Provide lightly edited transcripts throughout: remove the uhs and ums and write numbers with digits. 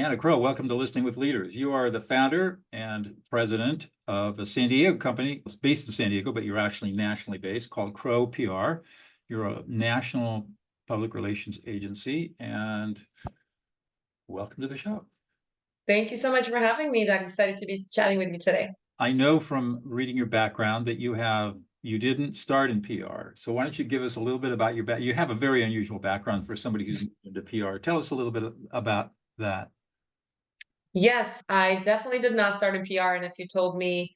Anna Crowe, welcome to Listening with Leaders. You are the founder and president of a San Diego company. It's based in San Diego, but you're actually nationally based, called Crowe PR. You're a national public relations agency, and welcome to the show. Thank you so much for having me. I'm excited to be chatting with you today. I know from reading your background that you didn't start in PR. So why don't you give us a little bit about your you have a very unusual background for somebody who's into PR. Tell us a little bit about that. Yes, I definitely did not start in PR. And if you told me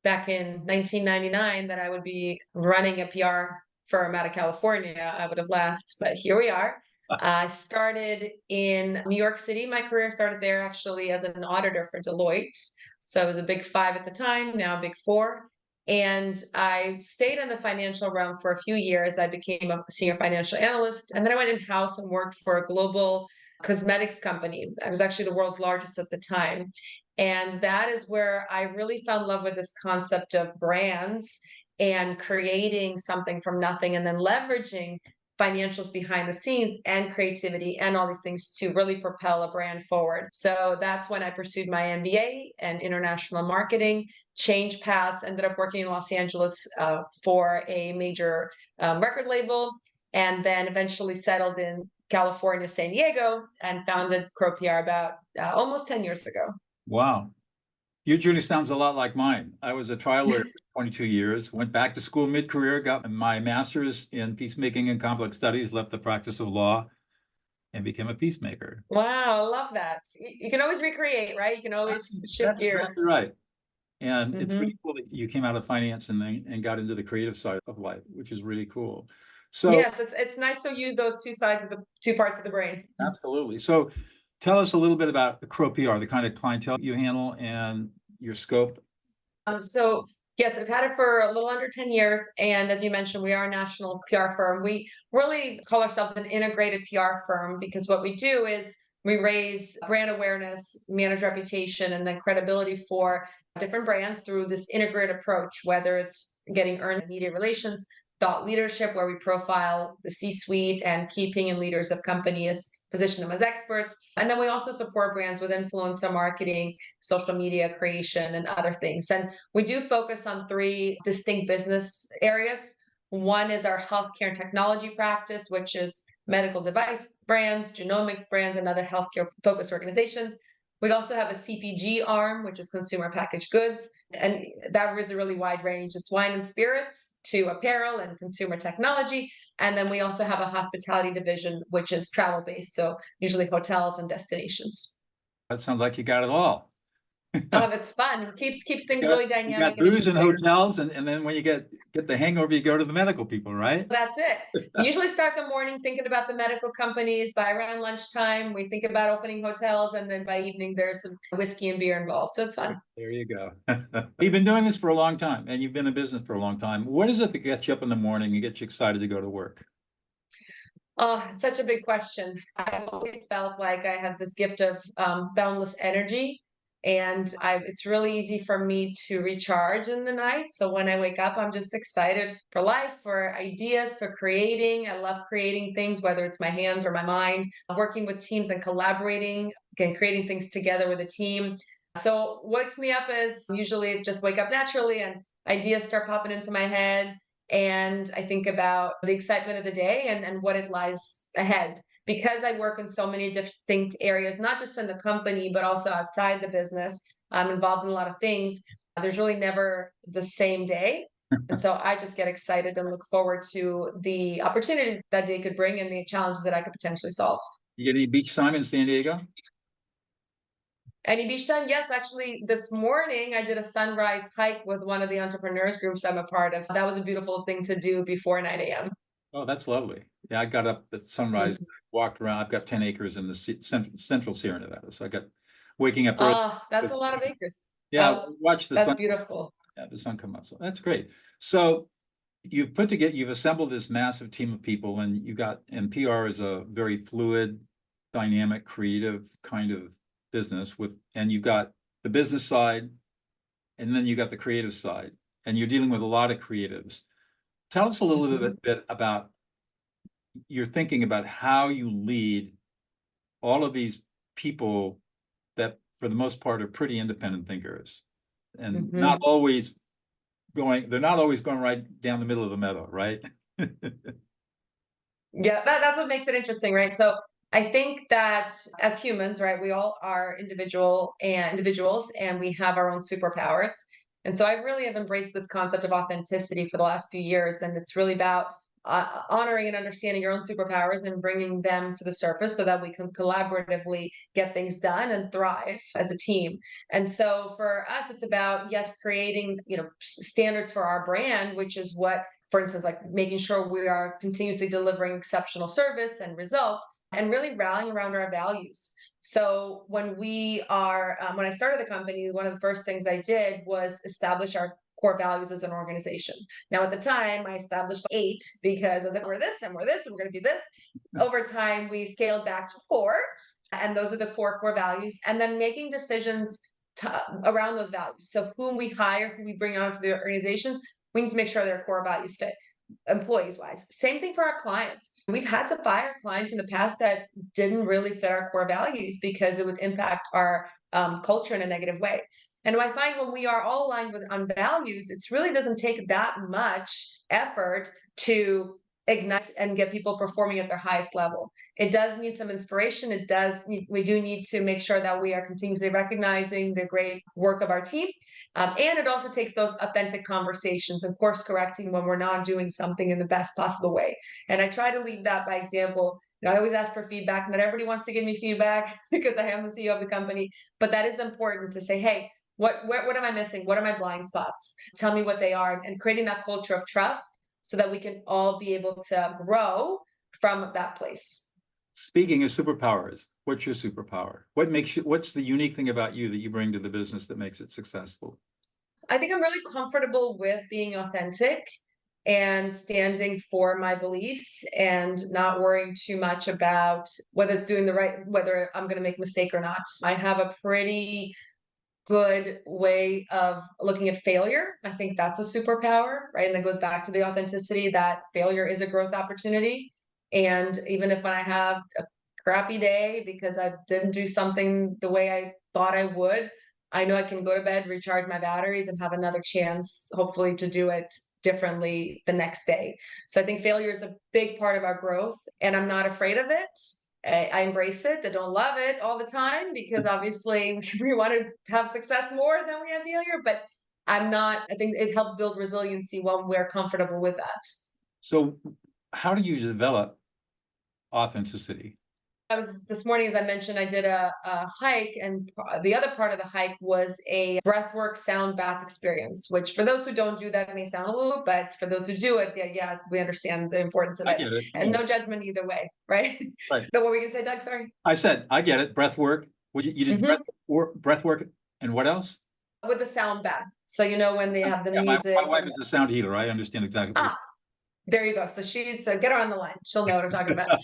back in 1999 that I would be running a PR firm out of California, I would have laughed. But here we are. I started in New York City. My career started there actually as an auditor for Deloitte. So I was a big five at the time, now a big four. And I stayed in the financial realm for a few years. I became a senior financial analyst. And then I went in-house and worked for a global cosmetics company. I was actually the world's largest at the time. And that is where I really fell in love with this concept of brands and creating something from nothing and then leveraging financials behind the scenes and creativity and all these things to really propel a brand forward. So that's when I pursued my MBA and international marketing, changed paths, ended up working in Los Angeles for a major record label, and then eventually settled in California, San Diego, and founded Crowe PR about almost 10 years ago. Wow. Your journey sounds a lot like mine. I was a trial lawyer for 22 years, went back to school mid-career, got my master's in peacemaking and conflict studies, left the practice of law, and became a peacemaker. Wow, I love that. You can always recreate, right? You can always shift gears. Exactly right. And it's really cool that you came out of finance and got into the creative side of life, which is really cool. So yes, it's nice to use those two sides of the two parts of the brain. absolutely. So tell us a little bit about the Crowe PR, the kind of clientele you handle and your scope. So yes, I've had it for a little under 10 years. And as you mentioned, we are a national PR firm. We really call ourselves an integrated PR firm because what we do is we raise brand awareness, manage reputation, and then credibility for different brands through this integrated approach, whether it's getting earned media relations, thought leadership, where we profile the C-suite and key opinion leaders of companies, position them as experts. And then we also support brands with influencer marketing, social media creation, and other things. And we do focus on three distinct business areas. One is our healthcare and technology practice, which is medical device brands, genomics brands, and other healthcare focused organizations. We also have a CPG arm, which is consumer packaged goods, and that is a really wide range. It's wine and spirits to apparel and consumer technology. And then we also have a hospitality division, which is travel based, so usually hotels and destinations. That sounds like you got it all. It's fun. It keeps things really dynamic. You got booze and hotels, and then when you get the hangover, you go to the medical people, right? That's it. We usually start the morning thinking about the medical companies. By around lunchtime, we think about opening hotels, and then by evening, there's some whiskey and beer involved. So it's fun. There you go. You've been doing this for a long time, and you've been in business for a long time. What is it that gets you up in the morning and gets you excited to go to work? Oh, it's such a big question. I've always felt like I have this gift of boundless energy. And it's really easy for me to recharge in the night. So when I wake up, I'm just excited for life, for ideas, for creating. I love creating things, whether it's my hands or my mind, working with teams and collaborating and creating things together with a team. So what wakes me up is usually just wake up naturally and ideas start popping into my head. And I think about the excitement of the day and what it lies ahead. Because I work in so many distinct areas, not just in the company, but also outside the business, I'm involved in a lot of things. There's really never the same day. And so I just get excited and look forward to the opportunities that day could bring and the challenges that I could potentially solve. You get any beach time in San Diego? Any beach time? Yes, actually, this morning I did a sunrise hike with one of the entrepreneurs groups I'm a part of. So that was a beautiful thing to do before 9 a.m. Oh, that's lovely. Yeah, I got up at sunrise, walked around. I've got 10 acres in the central Sierra Nevada. So I got waking up early. Oh, that's a lot of acres. Yeah, watch the that's sun. Beautiful. Yeah, the sun come up. So that's great. So you've assembled this massive team of people, and PR is a very fluid, dynamic, creative kind of business and you've got the business side, and then you got the creative side, and you're dealing with a lot of creatives. Tell us a little bit about your thinking about how you lead all of these people that for the most part are pretty independent thinkers and Mhm. not always they're not always going right down the middle of the meadow, right? Yeah, that's what makes it interesting, right? So I think that as humans, right, we all are individuals and we have our own superpowers. And so I really have embraced this concept of authenticity for the last few years. And it's really about honoring and understanding your own superpowers and bringing them to the surface so that we can collaboratively get things done and thrive as a team. And so for us, it's about, yes, creating, standards for our brand, which is what, for instance, like making sure we are continuously delivering exceptional service and results and really rallying around our values. So when I started the company, one of the first things I did was establish our core values as an organization. Now, at the time, I established 8 because I was like, we're this and we're this and we're going to be this. Over time, we scaled back to 4, and those are the 4 core values. And then making decisions around those values. So whom we hire, who we bring onto the organizations, we need to make sure their core values fit employees wise. Same thing for our clients. We've had to fire clients in the past that didn't really fit our core values because it would impact our culture in a negative way. And I find when we are all aligned on values, it really doesn't take that much effort to ignite and get people performing at their highest level. It does need some inspiration. We do need to make sure that we are continuously recognizing the great work of our team. And it also takes those authentic conversations and course correcting when we're not doing something in the best possible way. And I try to lead that by example. I always ask for feedback. Not everybody wants to give me feedback because I am the CEO of the company, but that is important to say, hey, what am I missing? What are my blind spots? Tell me what they are, and creating that culture of trust so that we can all be able to grow from that place. Speaking of superpowers, what's your superpower? What's the unique thing about you that you bring to the business that makes it successful? I think I'm really comfortable with being authentic and standing for my beliefs and not worrying too much about whether it's doing whether I'm going to make a mistake or not. I have a pretty good way of looking at failure. I think that's a superpower, right? And that goes back to the authenticity that failure is a growth opportunity. And even if when I have a crappy day because I didn't do something the way I thought I would, I know I can go to bed, recharge my batteries, and have another chance, hopefully, to do it differently the next day. So I think failure is a big part of our growth, and I'm not afraid of it. I embrace it. I don't love it all the time because obviously we want to have success more than we have failure, but I think it helps build resiliency when we're comfortable with that. So how do you develop authenticity? This morning, as I mentioned, I did a hike, and the other part of the hike was a breathwork sound bath experience, which for those who don't do that may sound a little, but for those who do it, yeah, we understand the importance of I it. get it. And no judgment either way, right? Right. But what were you gonna say, Doug? Sorry. I said, I get it. Breath work. You did breath work and what else? With the sound bath. So when they have the Yeah, my music. wife is a sound healer. I understand exactly. There you go. So get her on the line. She'll know what I'm talking about.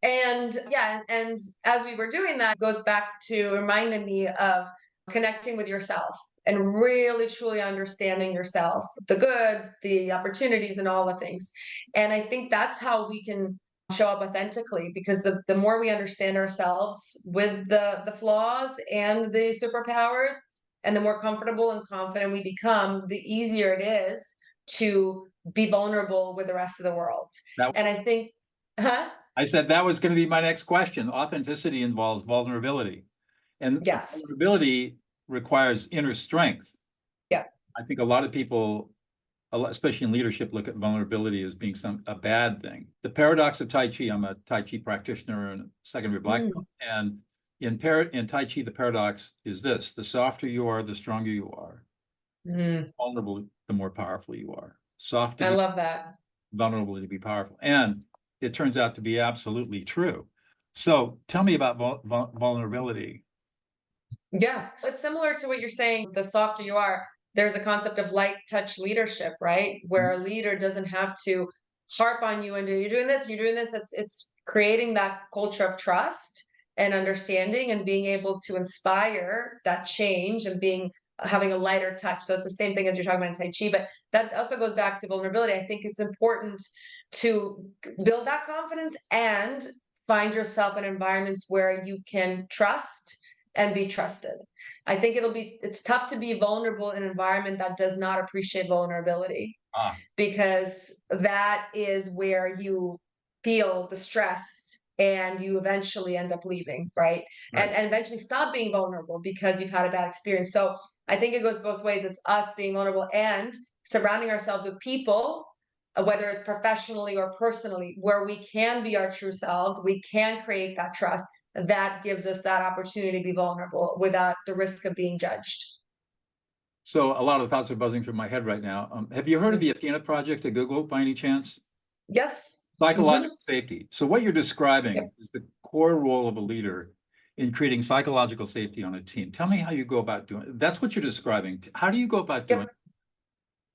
And yeah, and as we were doing that, it goes back to reminding me of connecting with yourself and really truly understanding yourself, the good, the opportunities, and all the things. And I think that's how we can show up authentically, because the more we understand ourselves with the flaws and the superpowers, and the more comfortable and confident we become, the easier it is to be vulnerable with the rest of the world. And I think, I said that was going to be my next question. Authenticity involves vulnerability, and yes. vulnerability requires inner strength. Yeah. I think a lot of people, especially in leadership, look at vulnerability as being a bad thing. The paradox of Tai Chi, I'm a Tai Chi practitioner and secondary black belt, and in Tai Chi, the paradox is this: the softer you are, the stronger you are. Vulnerable, the more powerful you are. Soft to I be love that. vulnerable to be powerful. And it turns out to be absolutely true. So tell me about vulnerability. Yeah, it's similar to what you're saying. The softer you are, there's a concept of light touch leadership, right? Where a leader doesn't have to harp on you and you're doing this, you're doing this. It's creating that culture of trust and understanding and being able to inspire that change and having a lighter touch. So it's the same thing as you're talking about in Tai Chi, but that also goes back to vulnerability. I think it's important to build that confidence and find yourself in environments where you can trust and be trusted. I think it's tough to be vulnerable in an environment that does not appreciate vulnerability, Ah, because that is where you feel the stress and you eventually end up leaving, right? right. And eventually stop being vulnerable because you've had a bad experience. So I think it goes both ways. It's us being vulnerable and surrounding ourselves with people, whether it's professionally or personally, where we can be our true selves, we can create that trust. That gives us that opportunity to be vulnerable without the risk of being judged. So a lot of thoughts are buzzing through my head right now. Have you heard of the Athena Project at Google by any chance? Yes. Psychological safety. So what you're describing Yep. is the core role of a leader in creating psychological safety on a team. Tell me how you go about doing it. That's what you're describing. How do you go about doing it?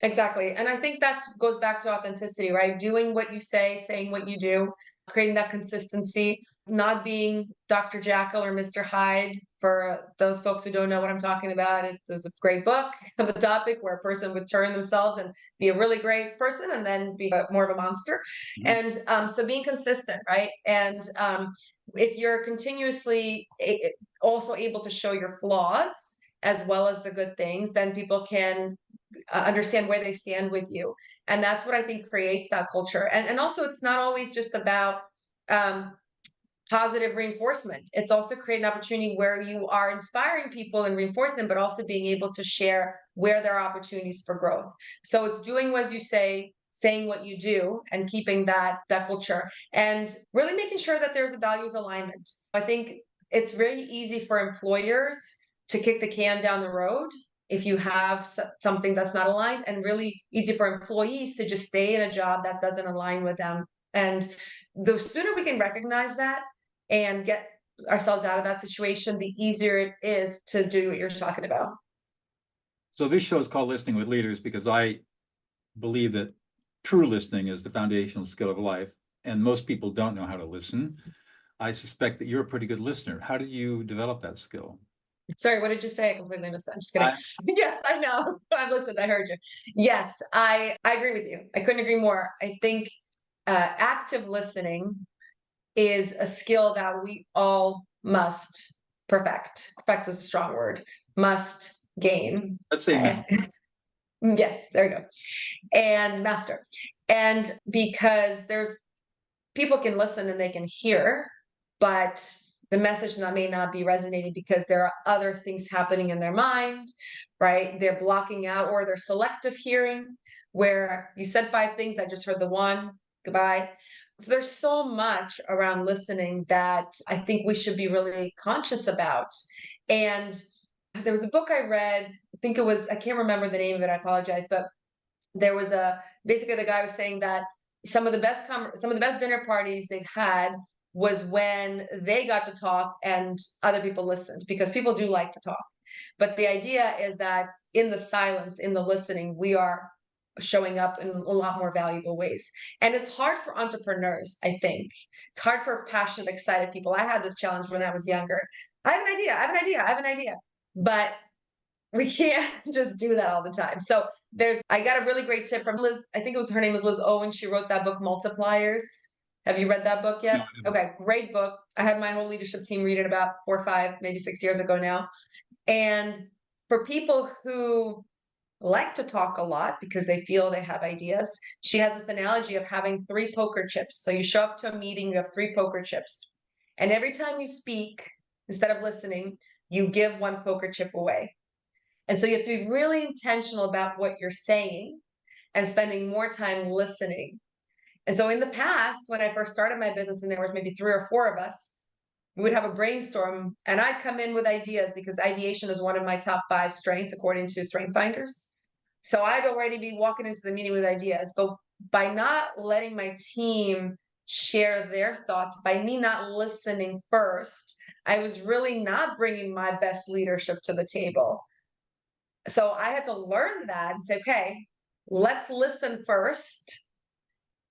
Exactly. And I think that goes back to authenticity, right? Doing what you say, saying what you do, creating that consistency, not being Dr. Jekyll or Mr. Hyde. For those folks who don't know what I'm talking about, there's a great book of a topic where a person would turn themselves and be a really great person and then be more of a monster. Mhm. And so being consistent, right? And if you're continuously also able to show your flaws as well as the good things, then people can understand where they stand with you. And that's what I think creates that culture. And also, it's not always just about um, positive reinforcement. It's also creating an opportunity where you are inspiring people and reinforcing them, but also being able to share where there are opportunities for growth. So it's doing as you say, saying what you do, and keeping that culture, and really making sure that there's a values alignment. I think it's very easy for employers to kick the can down the road if you have something that's not aligned, and really easy for employees to just stay in a job that doesn't align with them. And the sooner we can recognize that and get ourselves out of that situation, the easier it is to do what you're talking about. So this show is called Listening with Leaders because I believe that true listening is the foundational skill of life, and most people don't know how to listen. I suspect that you're a pretty good listener. How did you develop that skill? Sorry, what did you say? I completely missed that. I'm just kidding. I, Yes, I know. I've listened. I heard you. Yes, I agree with you. I couldn't agree more. I think active listening is a skill that we all must perfect. Perfect is a strong word. Must gain. let's say Uh, yes, there you go. And master. And because there's people can listen and they can hear, but the message may not be resonating because there are other things happening in their mind, right? They're blocking out, or they're selective hearing, where you said 5 things, I just heard the one, goodbye. There's so much around listening that I think we should be really conscious about. And there was a book I read, I think it was, I can't remember the name of it, I apologize, but there was basically the guy was saying that some of the best dinner parties they've had was when they got to talk and other people listened, because people do like to talk. But the idea is that in the silence, in the listening, we are showing up in a lot more valuable ways. And it's hard for entrepreneurs, I think. It's hard for passionate, excited people. I had this challenge when I was younger. I have an idea, I have an idea, I have an idea. But we can't just do that all the time. So I got a really great tip from Liz. I think her name was Liz Owen. She wrote that book, Multipliers. Have you read that book yet? Okay, great book. I had my whole leadership team read it about 4 or 5, maybe 6 years ago now. And for people who like to talk a lot because they feel they have ideas, she has this analogy of having 3 poker chips. So you show up to a meeting, you have 3 poker chips. And every time you speak, instead of listening, you give 1 poker chip away. And so you have to be really intentional about what you're saying and spending more time listening. And so in the past, when I first started my business and there was maybe 3 or 4 of us, we would have a brainstorm and I'd come in with ideas, because ideation is one of my top 5 strengths according to Strength Finders. So I'd already be walking into the meeting with ideas, but by not letting my team share their thoughts, by me not listening first, I was really not bringing my best leadership to the table. So I had to learn that and say, okay, let's listen first.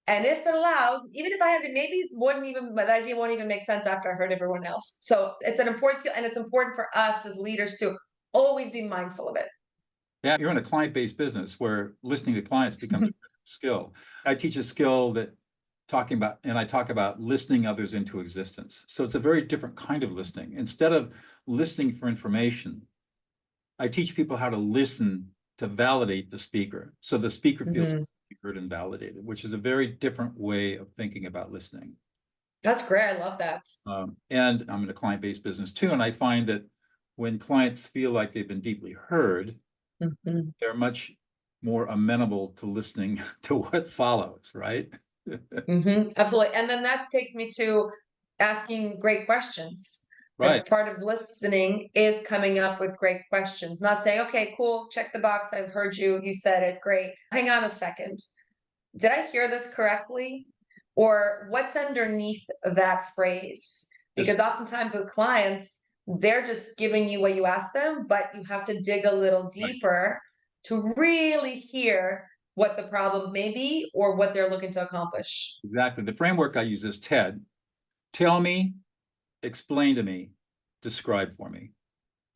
And if it allows, even if I had to, maybe the idea won't even make sense after I heard everyone else. So it's an important skill, and it's important for us as leaders to always be mindful of it. Yeah, you're in a client-based business where listening to clients becomes a skill. I teach a skill that I talk about listening others into existence. So it's a very different kind of listening. Instead of listening for information, I teach people how to listen to validate the speaker. So the speaker feels heard and validated, which is a very different way of thinking about listening. That's great. I love that. And I'm in a client-based business too. And I find that when clients feel like they've been deeply heard, they're much more amenable to listening to what follows, right? Absolutely. And then that takes me to asking great questions. Right. And part of listening is coming up with great questions, not saying, okay, cool, check the box. I heard you. You said it. Great. Hang on a second. Did I hear this correctly? Or what's underneath that phrase? Because oftentimes with clients, they're just giving you what you asked them, but you have to dig a little deeper to really hear what the problem may be or what they're looking to accomplish. Exactly. The framework I use is TED. Tell me, explain to me, describe for me.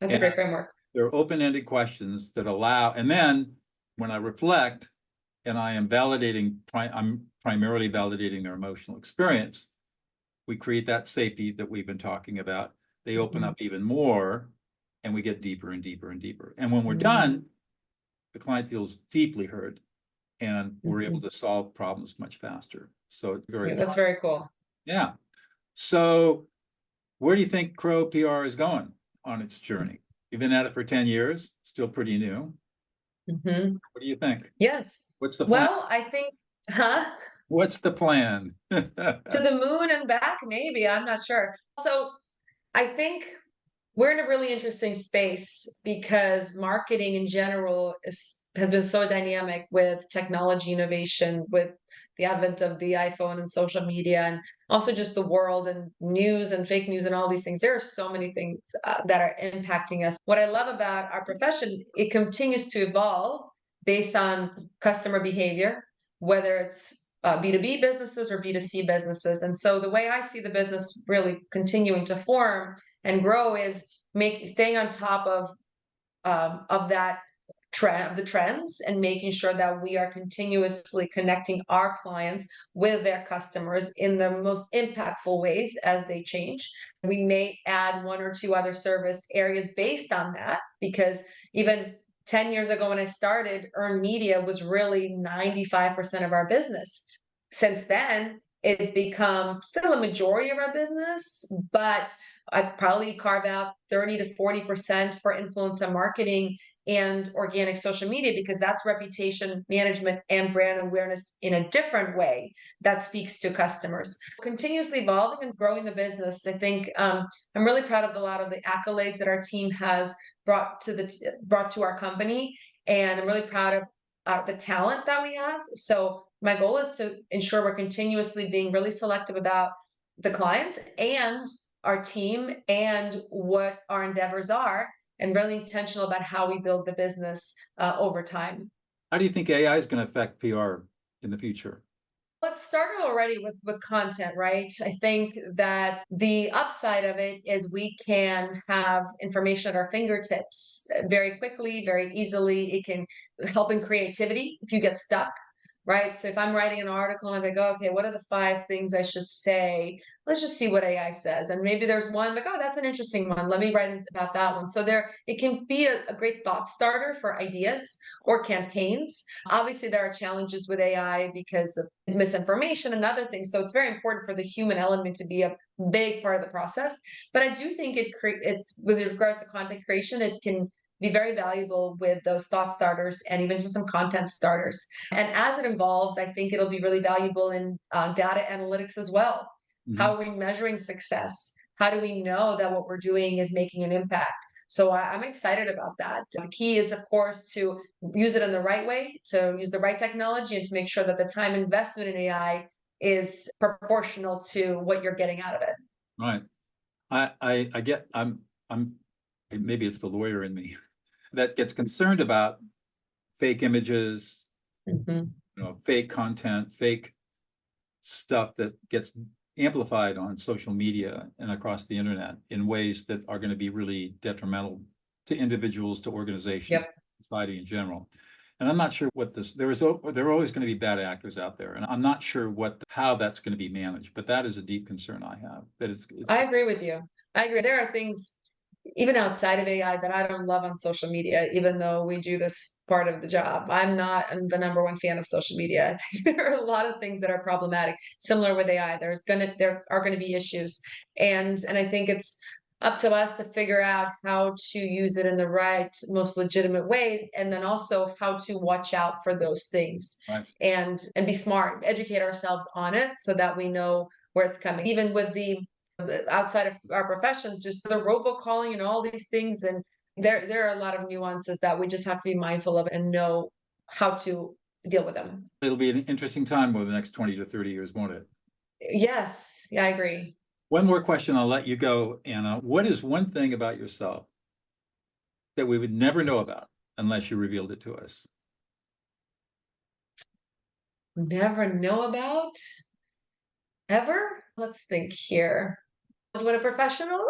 That's a great framework. They're open-ended questions that allow, and then when I reflect and I am validating, I'm primarily validating their emotional experience, we create that safety that we've been talking about. They open up even more and we get deeper and deeper and deeper. And when we're done, the client feels deeply heard and we're able to solve problems much faster. So it's that's very cool. Yeah. So where do you think Crowe PR is going on its journey? You've been at it for 10 years, still pretty new. What do you think? Yes. What's the plan? Well, I think, What's the plan? to the moon and back, maybe. I'm not sure. So I think we're in a really interesting space because marketing in general has been so dynamic with technology innovation, with the advent of the iPhone and social media, and also just the world and news and fake news and all these things. There are so many things that are impacting us. What I love about our profession, it continues to evolve based on customer behavior, whether it's B2B businesses or B2C businesses. And so the way I see the business really continuing to form and grow is staying on top of that trend, of the trends, and making sure that we are continuously connecting our clients with their customers in the most impactful ways as they change. We may add one or two other service areas based on that, because even 10 years ago when I started, earned media was really 95% of our business. Since then, it's become still a majority of our business, but I'd probably carve out 30 to 40% for influencer marketing and organic social media, because that's reputation management and brand awareness in a different way that speaks to customers. Continuously evolving and growing the business. I think I'm really proud of a lot of the accolades that our team has brought to our company, and I'm really proud of the talent that we have. So my goal is to ensure we're continuously being really selective about the clients and our team and what our endeavors are, and really intentional about how we build the business over time. How do you think AI is going to affect PR in the future? Let's start already with content, right? I think that the upside of it is we can have information at our fingertips very quickly, very easily. It can help in creativity if you get stuck, right? So if I'm writing an article and I'm like, oh, okay, what are the 5 things I should say? Let's just see what AI says. And maybe there's one like, oh, that's an interesting one. Let me write about that one. So it can be a great thought starter for ideas or campaigns. Obviously, there are challenges with AI because of misinformation and other things. So it's very important for the human element to be a big part of the process. But I do think it's with regards to content creation, it can be very valuable with those thought starters and even just some content starters. And as it evolves, I think it'll be really valuable in data analytics as well. How are we measuring success? How do we know that what we're doing is making an impact? So I'm excited about that. The key is, of course, to use it in the right way, to use the right technology, and to make sure that the time investment in AI is proportional to what you're getting out of it. Right. I'm maybe it's the lawyer in me that gets concerned about fake images, fake content, fake stuff that gets amplified on social media and across the internet in ways that are going to be really detrimental to individuals, to organizations, society in general. And I'm not sure what this, there are always going to be bad actors out there, and I'm not sure how that's going to be managed, but that is a deep concern I have, that I agree with you. I agree. There are things even outside of AI that I don't love on social media, even though we do this part of the job. I'm not the number one fan of social media. I think there are a lot of things that are problematic. Similar with AI, there are gonna be issues, and I think it's up to us to figure out how to use it in the right, most legitimate way, and then also how to watch out for those things, right. and be smart, educate ourselves on it so that we know where it's coming. Even with the outside of our profession, just the robocalling and all these things. And there are a lot of nuances that we just have to be mindful of and know how to deal with them. It'll be an interesting time over the next 20 to 30 years, won't it? Yes, yeah, I agree. One more question, I'll let you go, Anna. What is one thing about yourself that we would never know about unless you revealed it to us? Never know about ever. Let's think here. What a professional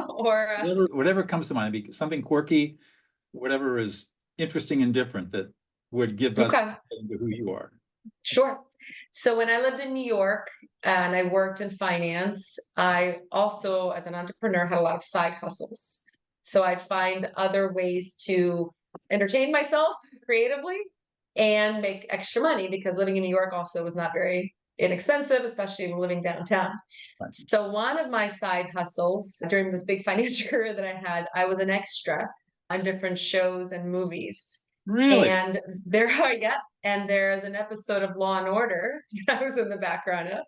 or Whatever comes to mind, be something quirky, whatever is interesting and different that would give us okay. into who you are. Sure. So when I lived in New York and I worked in finance, I also, as an entrepreneur, had a lot of side hustles. So I'd find other ways to entertain myself creatively and make extra money because living in New York also was not very inexpensive, especially living downtown. Right. So one of my side hustles during this big financial career that I had, I was an extra on different shows and movies. Really? And there are, yeah, and there's an episode of Law and Order I was in the background of,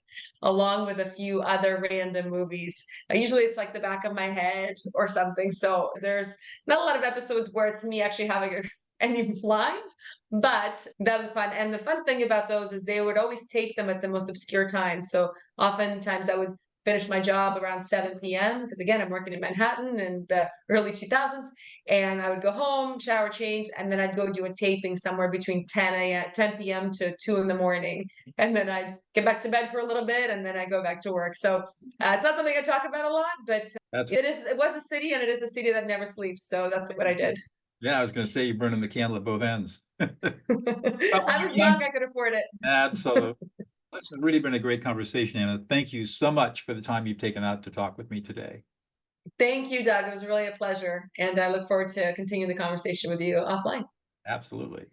along with a few other random movies. Usually it's like the back of my head or something. So there's not a lot of episodes where it's me actually having any lines, but that was fun. And the fun thing about those is they would always tape them at the most obscure times. So oftentimes I would finish my job around 7 p.m. because again, I'm working in Manhattan in the early 2000s. And I would go home, shower, change, and then I'd go do a taping somewhere between 10 p.m. to 2 in the morning. And then I'd get back to bed for a little bit and then I go back to work. So it's not something I talk about a lot, but it was a city and it is a city that never sleeps. So that's what I did. Yeah, I was going to say you're burning the candle at both ends. I was young, I could afford it. Absolutely. This has really been a great conversation, Anna. Thank you so much for the time you've taken out to talk with me today. Thank you, Doug. It was really a pleasure. And I look forward to continuing the conversation with you offline. Absolutely.